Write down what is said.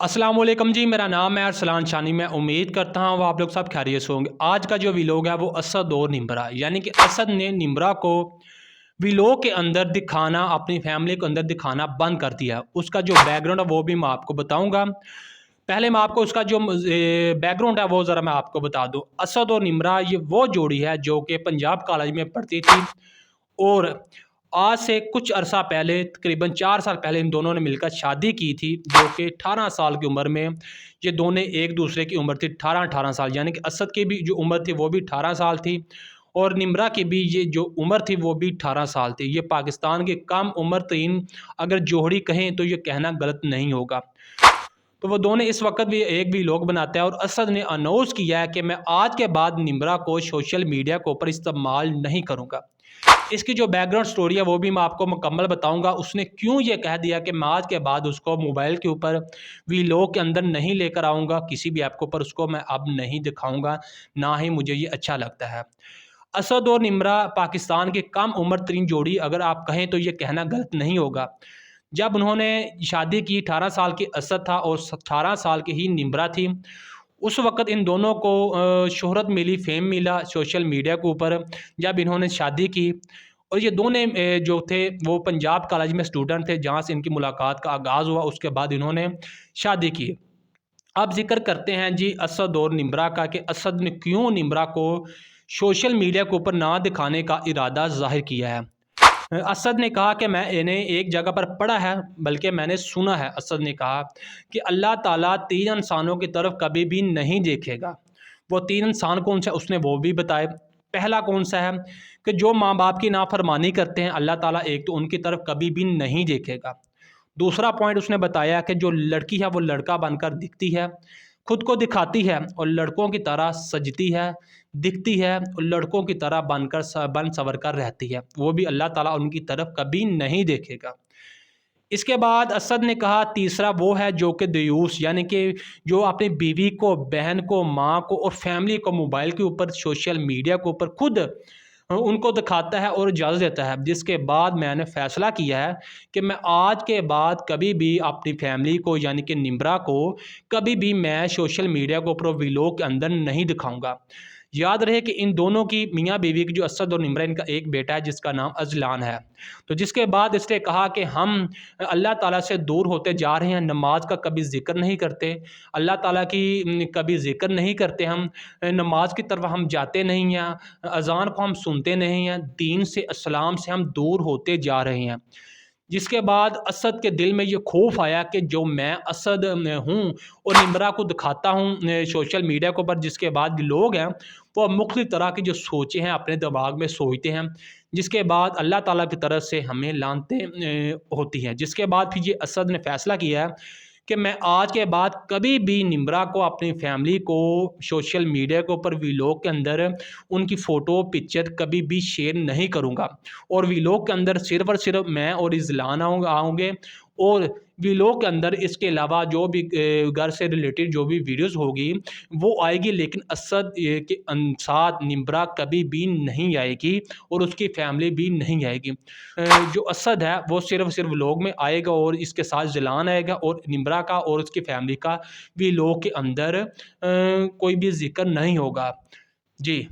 अस्सलाम वालेकुम जी, मेरा नाम है अरसलान शानी। मैं उम्मीद करता हूँ आप लोग सब खैरियत से होंगे। आज का जो व्लॉग है वो असद और निम्रा, यानी कि असद ने निम्रा को व्लॉग के अंदर दिखाना, अपनी फैमिली के अंदर दिखाना बंद कर दिया। उसका जो बैकग्राउंड है वो भी मैं आपको बताऊँगा। पहले मैं आपको उसका जो बैकग्राउंड है वो ज़रा मैं आपको बता दूँ। असद और निम्रा ये वो जोड़ी है जो कि पंजाब कॉलेज में पढ़ती थी, और आज से कुछ अरसा पहले, तकरीबन 4 साल पहले इन दोनों ने मिलकर शादी की थी, जो कि 18 साल की उम्र में। ये दोनों एक दूसरे की उम्र थी 18-18 साल, यानी कि असद की भी जो उम्र थी वो भी 18 साल थी, और निम्रा की भी ये जो उम्र थी वो भी 18 साल थी। ये पाकिस्तान की कम उम्र तरीन अगर जोड़ी कहें तो ये कहना गलत नहीं होगा। तो वो दोनों इस वक्त भी एक भी व्लॉग बनाते हैं, और असद ने अनाउंस किया है कि मैं आज के बाद निम्रा को सोशल मीडिया के ऊपर इस्तेमाल नहीं करूँगा। इसकी जो बैकग्राउंड स्टोरी है वो भी मैं आपको मुकम्मल बताऊंगा। उसने क्यों ये कह दिया कि मैं आज के बाद उसको मोबाइल के ऊपर वीलॉग के अंदर नहीं लेकर आऊँगा, किसी भी ऐप के ऊपर उसको मैं अब नहीं दिखाऊँगा, ना ही मुझे ये अच्छा लगता है। असद और निम्रा पाकिस्तान की कम उम्र तरीन जोड़ी अगर आप कहें तो ये कहना गलत नहीं होगा। जब उन्होंने शादी की 18 साल की असद था और 18 साल की ही निम्रा थी। उस वक़्त इन दोनों को शोहरत मिली, फ़ेम मिला सोशल मीडिया के ऊपर जब इन्होंने शादी की। और ये दोनों जो थे वो पंजाब कॉलेज में स्टूडेंट थे, जहाँ से इनकी मुलाकात का आगाज़ हुआ। उसके बाद इन्होंने शादी की। अब ज़िक्र करते हैं जी असद और निम्रा का, कि असद ने क्यों निम्रा को सोशल मीडिया के ऊपर ना दिखाने का इरादा ज़ाहिर किया है। असद ने कहा कि मैं इन्हें एक जगह पर पढ़ा है, बल्कि मैंने सुना है। असद ने कहा कि अल्लाह ताला 3 इंसानों की तरफ कभी भी नहीं देखेगा। वो 3 इंसान कौन सा, उसने वो भी बताए। पहला कौन सा है कि जो माँ बाप की नाफरमानी करते हैं, अल्लाह ताला एक तो उनकी तरफ कभी भी नहीं देखेगा। दूसरा पॉइंट उसने बताया कि जो लड़की है वो लड़का बनकर दिखती है, खुद को दिखाती है और लड़कों की तरह सजती है, दिखती है, और लड़कों की तरह बन संवर कर रहती है, वो भी अल्लाह ताला उनकी तरफ कभी नहीं देखेगा। इसके बाद असद ने कहा तीसरा वो है जो कि दयूस, यानी कि जो अपनी बीवी को, बहन को, माँ को और फैमिली को मोबाइल के ऊपर, सोशल मीडिया के ऊपर खुद उनको दिखाता है और इजाज़त देता है। जिसके बाद मैंने फ़ैसला किया है कि मैं आज के बाद कभी भी अपनी फैमिली को, यानी कि निम्रा को, कभी भी मैं सोशल मीडिया के ऊपर व्लॉग के अंदर नहीं दिखाऊँगा। याद रहे कि इन दोनों की, मियाँ बीवी की, जो असद और निम्रा, इनका एक बेटा है जिसका नाम अजलान है। तो जिसके बाद इसने कहा कि हम अल्लाह ताला से दूर होते जा रहे हैं, नमाज का कभी ज़िक्र नहीं करते, अल्लाह ताला की कभी ज़िक्र नहीं करते हम, नमाज की तरफ हम जाते नहीं हैं, अज़ान को हम सुनते नहीं हैं, दीन से, इस्लाम से हम दूर होते जा रहे हैं। जिसके बाद असद के दिल में ये खौफ आया कि जो मैं असद हूँ और निम्रा को दिखाता हूँ सोशल मीडिया के ऊपर, जिसके बाद लोग हैं वो मुख्तलिफ़ तरह की जो सोचें हैं अपने दिमाग में सोचते हैं, जिसके बाद अल्लाह ताला की तरफ से हमें लानतें होती हैं। जिसके बाद फिर ये असद ने फ़ैसला किया है कि मैं आज के बाद कभी भी निम्रा को, अपनी फैमिली को सोशल मीडिया के ऊपर व्लॉग के अंदर उनकी फ़ोटो, पिक्चर कभी भी शेयर नहीं करूँगा, और व्लॉग के अंदर सिर्फ़ और सिर्फ मैं और इज़लान आऊँगे, और व्लॉग के अंदर इसके अलावा जो भी घर से रिलेटेड जो भी वीडियोज़ होगी वो आएगी, लेकिन असद के साथ निम्रा कभी भी नहीं आएगी और उसकी फैमिली भी नहीं आएगी। जो असद है वो सिर्फ़ सिर्फ व्लॉग में आएगा, और इसके साथ ज़िलान आएगा, और निम्रा का और उसकी फैमिली का व्लॉग के अंदर कोई भी ज़िक्र नहीं होगा। जी।